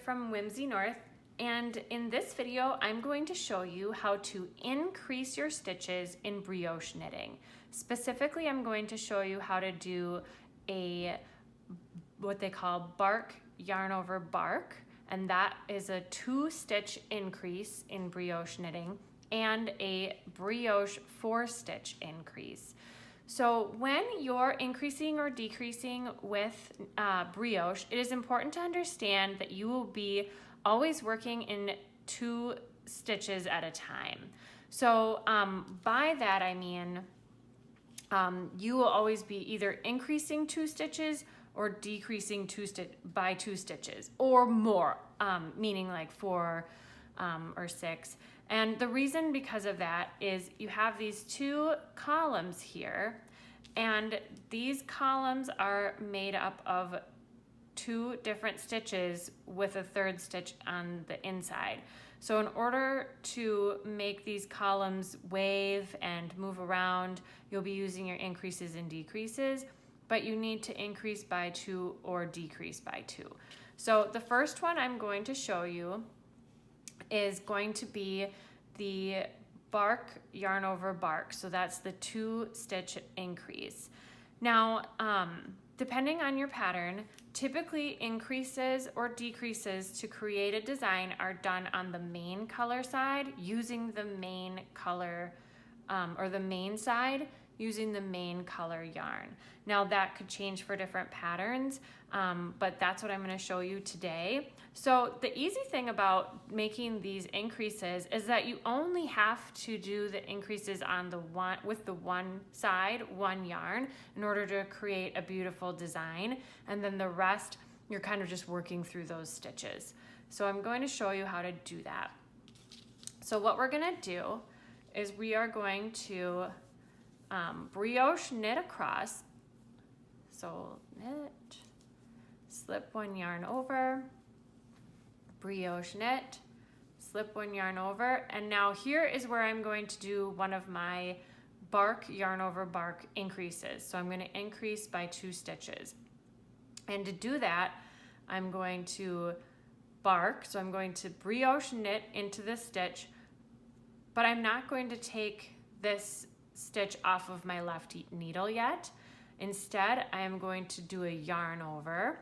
from Whimsy North, and in this video I'm going to show you how to increase your stitches in brioche knitting. Specifically, I'm going to show you how to do what they call bark yarn over bark, and that is a 2-stitch increase in brioche knitting and a brioche 4-stitch increase. So when you're increasing or decreasing with brioche, it is important to understand that you will be always working in 2 stitches at a time. So by that I mean you will always be either increasing 2 stitches or decreasing by 2 stitches or more, meaning like 4 or 6. And the reason because of that is you have these 2 columns here, and these columns are made up of 2 different stitches with a 3rd stitch on the inside. So in order to make these columns wave and move around, you'll be using your increases and decreases, but you need to increase by 2 or decrease by 2. So the first one I'm going to show you is going to be the bark yarn over bark. So that's the 2-stitch increase. Now, depending on your pattern, typically increases or decreases to create a design are done on the main color side using the main color, or the main side using the main color yarn. Now that could change for different patterns, but that's what I'm going to show you today. So the easy thing about making these increases is that you only have to do the increases on with the one side, one yarn, in order to create a beautiful design, and then the rest you're kind of just working through those stitches. So I'm going to show you how to do that. So what we're going to do is we are going to brioche knit across. So knit, slip 1 yarn over, brioche knit, slip 1 yarn over, and now here is where I'm going to do one of my bark yarn over bark increases. So I'm going to increase by 2 stitches, and to do that I'm going to bark, so I'm going to brioche knit into this stitch, but I'm not going to take this stitch off of my left needle yet. Instead, I am going to do a yarn over,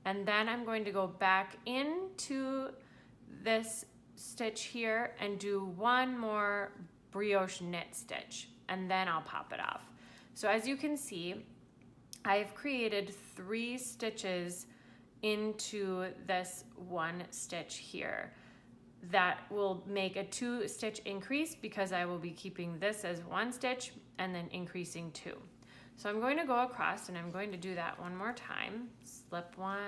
and then I'm going to go back into this stitch here and do 1 more brioche knit stitch, and then I'll pop it off. So as you can see, I've created 3 stitches into this 1 stitch here. That will make a 2-stitch increase because I will be keeping this as 1 stitch and then increasing 2. So I'm going to go across and I'm going to do that 1 more time. Slip 1,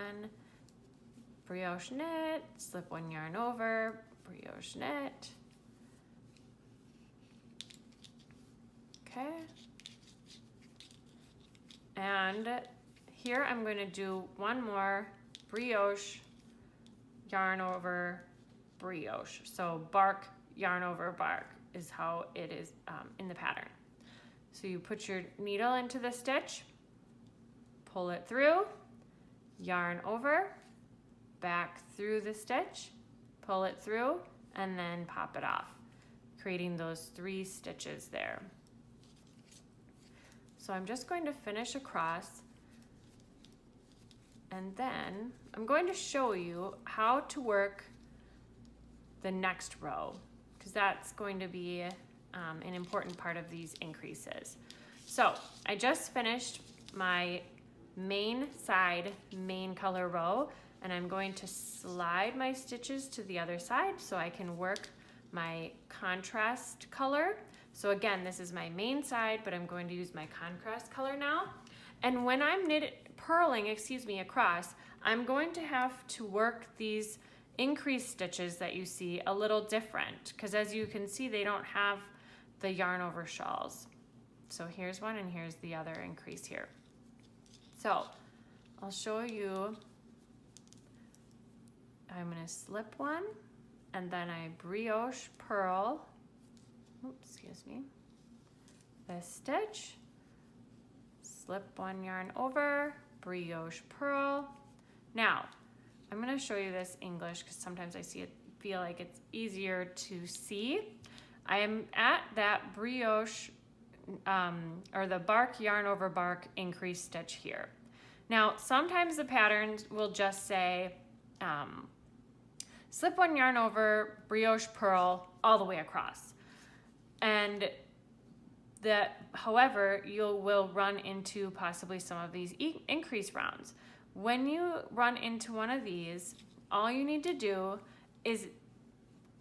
brioche knit, slip 1 yarn over, brioche knit. Okay. And here I'm going to do 1 more brioche yarn over brioche. So bark yarn over bark is how it is in the pattern. So you put your needle into the stitch, pull it through, yarn over, back through the stitch, pull it through, and then pop it off, creating those 3 stitches there. So I'm just going to finish across, and then I'm going to show you how to work the next row, because that's going to be an important part of these increases. So I just finished my main side, main color row, and I'm going to slide my stitches to the other side so I can work my contrast color. So again, this is my main side, but I'm going to use my contrast color now. And when I'm purling across, I'm going to have to work these increased stitches that you see a little different, because as you can see, they don't have the yarn over shawls. So here's one and here's the other increase here. So I'll show you. I'm going to slip 1 and then I brioche purl, this stitch, slip 1 yarn over, brioche purl. Now I'm going to show you this English because sometimes I feel like it's easier to see. I am at that brioche or the bark yarn over bark increase stitch here. Now, sometimes the patterns will just say slip one yarn over, brioche purl all the way across. And however, you will run into possibly some of these increase rounds. When you run into one of these, all you need to do is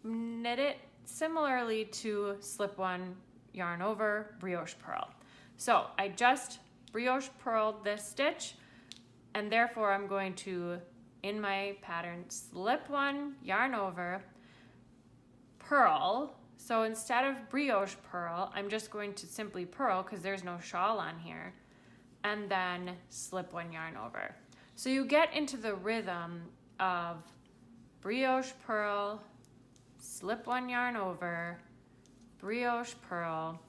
knit it similarly to slip one yarn over, brioche purl. So I just brioche purled this stitch, and therefore I'm going to, in my pattern, slip one yarn over, purl. So instead of brioche purl, I'm just going to simply purl because there's no shawl on here, and then slip one yarn over. So you get into the rhythm of brioche purl, slip one yarn over, brioche purl,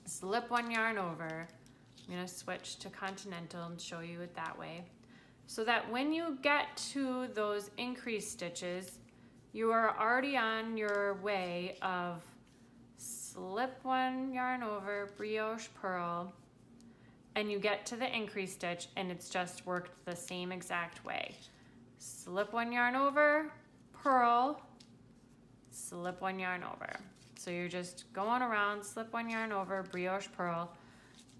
slip one yarn over. I'm going to switch to continental and show you it that way. So that when you get to those increase stitches, you are already on your way of slip one yarn over, brioche purl, and you get to the increase stitch and it's just worked the same exact way. Slip one yarn over, purl, slip one yarn over. So you're just going around, slip one yarn over, brioche purl,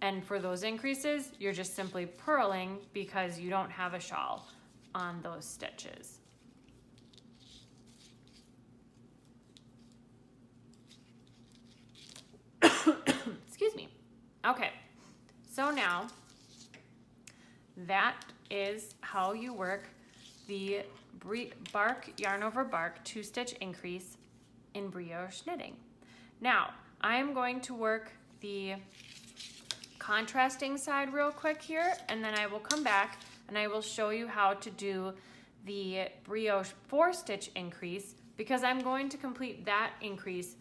and for those increases, you're just simply purling because you don't have a shawl on those stitches. Excuse me. Okay, so now that is how you work the bark yarn over bark 2-stitch increase in brioche knitting. Now I'm going to work the contrasting side real quick here, and then I will come back and I will show you how to do the brioche 4-stitch increase, because I'm going to complete that increase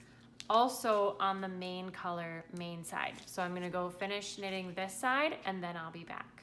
also on the main color main side. So I'm going to go finish knitting this side and then I'll be back.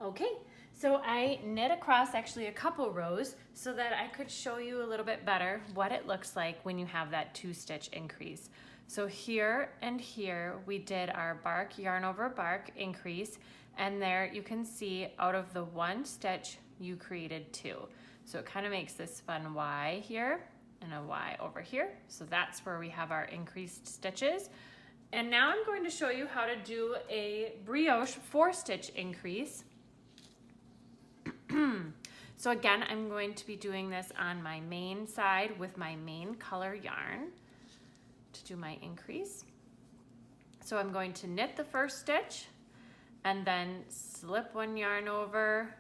Okay, so I knit across actually a couple rows so that I could show you a little bit better what it looks like when you have that 2-stitch increase. So here and here we did our bark yarn over bark increase, and there you can see out of the 1 stitch you created 2. So it kind of makes this fun Y here and a Y over here. So that's where we have our increased stitches. And now I'm going to show you how to do a brioche 4-stitch increase. So again, I'm going to be doing this on my main side with my main color yarn to do my increase. So I'm going to knit the first stitch and then slip one yarn over,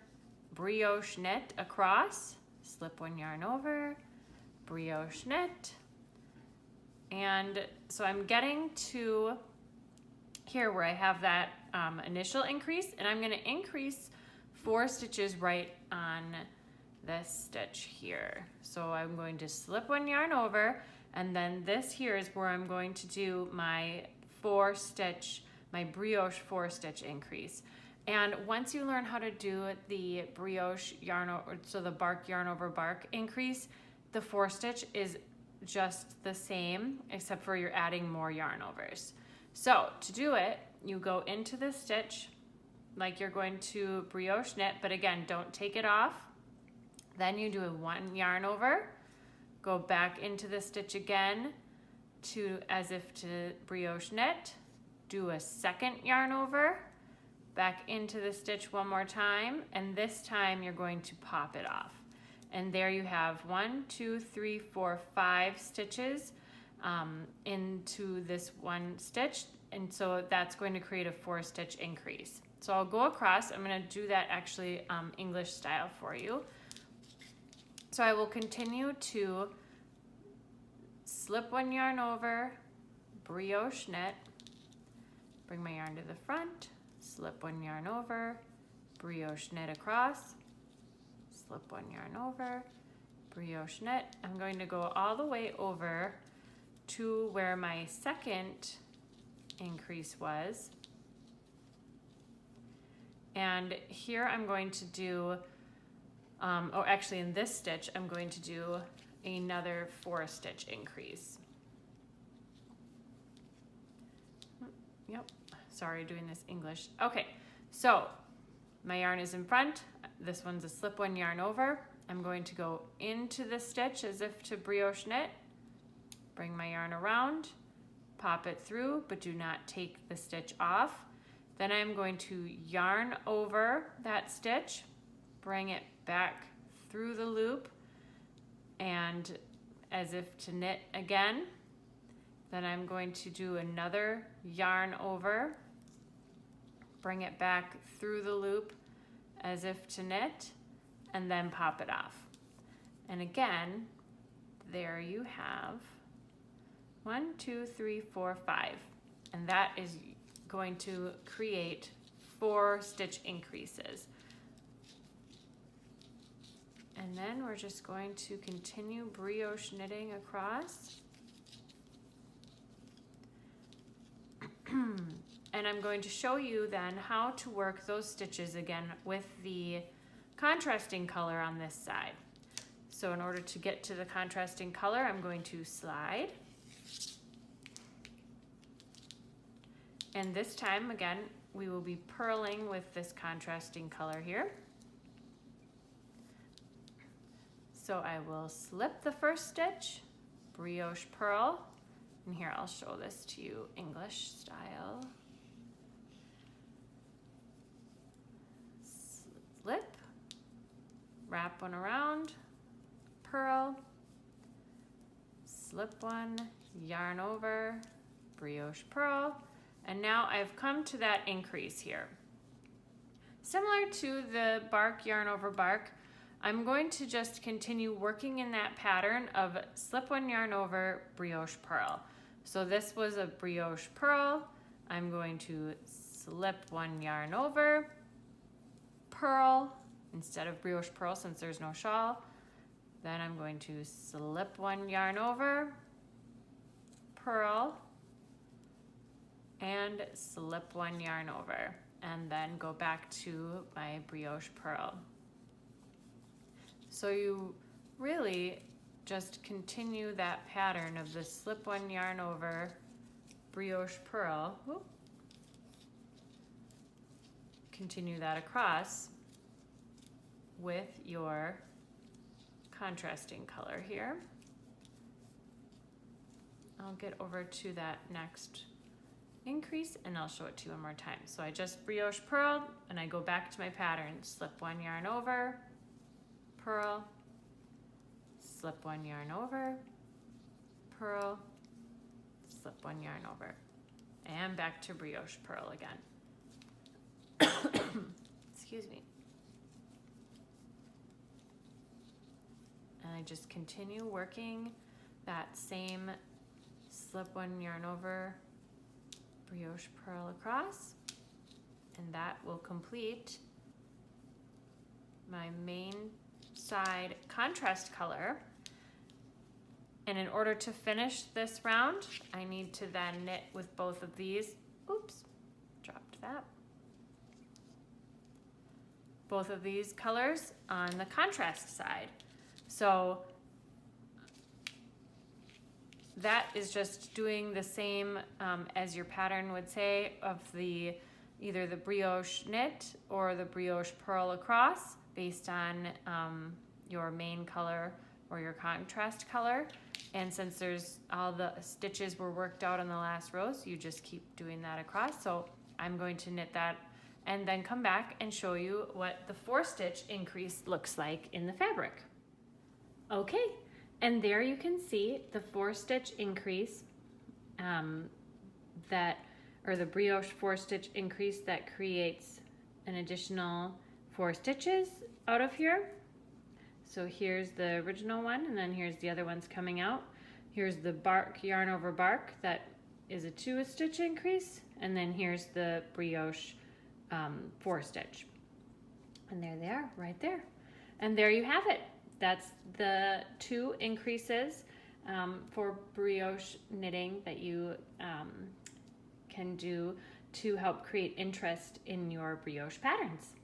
brioche knit across, slip one yarn over, brioche knit. And so I'm getting to here where I have that initial increase, and I'm going to increase 4 stitches right on this stitch here. So I'm going to slip one yarn over, and then this here is where I'm going to do my 4-stitch, my brioche 4-stitch increase. And once you learn how to do the brioche yarn, so the bark yarn over bark increase, the 4-stitch is just the same, except for you're adding more yarn overs. So to do it, you go into the stitch like you're going to brioche knit, but again, don't take it off. Then you do a 1 yarn over, go back into the stitch again to as if to brioche knit, do a 2nd yarn over, back into the stitch 1 more time, and this time you're going to pop it off. And there you have 1, 2, 3, 4, 5 stitches into this 1 stitch, and so that's going to create a 4-stitch increase. So I'll go across. I'm going to do that actually English style for you. So I will continue to slip 1 yarn over, brioche knit, bring my yarn to the front, slip 1 yarn over, brioche knit across, slip 1 yarn over, brioche knit. I'm going to go all the way over to where my 2nd increase was. And here I'm going to do, oh, actually in this stitch, I'm going to do another 4-stitch increase. Yep, sorry, doing this English. Okay, so my yarn is in front. This one's a slip one yarn over. I'm going to go into the stitch as if to brioche knit, bring my yarn around, pop it through, but do not take the stitch off. Then I'm going to yarn over that stitch, bring it back through the loop, and as if to knit again. Then I'm going to do another yarn over, bring it back through the loop as if to knit, and then pop it off. And again, there you have 1, 2, 3, 4, 5. And that is going to create 4-stitch increases. And then we're just going to continue brioche knitting across. And I'm going to show you then how to work those stitches again with the contrasting color on this side. So in order to get to the contrasting color, I'm going to slide. And this time, again, we will be purling with this contrasting color here. So I will slip the first stitch, brioche purl, and here I'll show this to you English style. Slip, wrap one around, purl, slip one, yarn over, brioche purl, and now I've come to that increase here. Similar to the bark yarn over bark, I'm going to just continue working in that pattern of slip one yarn over, brioche purl. So this was a brioche purl. I'm going to slip one yarn over, purl instead of brioche purl since there's no shawl. Then I'm going to slip one yarn over, purl, and slip one yarn over, and then go back to my brioche purl. So you really just continue that pattern of the slip one yarn over, brioche purl. Whoop. Continue that across with your contrasting color here. I'll get over to that next increase and I'll show it to you one more time. So I just brioche purled and I go back to my pattern, slip one yarn over, purl, slip one yarn over, purl, slip one yarn over, and back to brioche purl again. Excuse me. And I just continue working that same slip one yarn over, brioche purl across, and that will complete my main side contrast color. And in order to finish this round, I need to then knit with both of these. Oops, dropped that. Both of these colors on the contrast side. So that is just doing the same as your pattern would say of the either the brioche knit or the brioche purl across based on your main color or your contrast color. And since there's all the stitches were worked out on the last row, so you just keep doing that across. So I'm going to knit that and then come back and show you what the 4-stitch increase looks like in the fabric. Okay, and there you can see the 4-stitch increase or the brioche 4-stitch increase that creates an additional 4 stitches out of here. So here's the original one, and then here's the other ones coming out. Here's the bark yarn over bark that is a 2-stitch increase, and then here's the brioche 4-stitch. And there they are, right there. And there you have it. That's the 2 increases for brioche knitting that you can do to help create interest in your brioche patterns.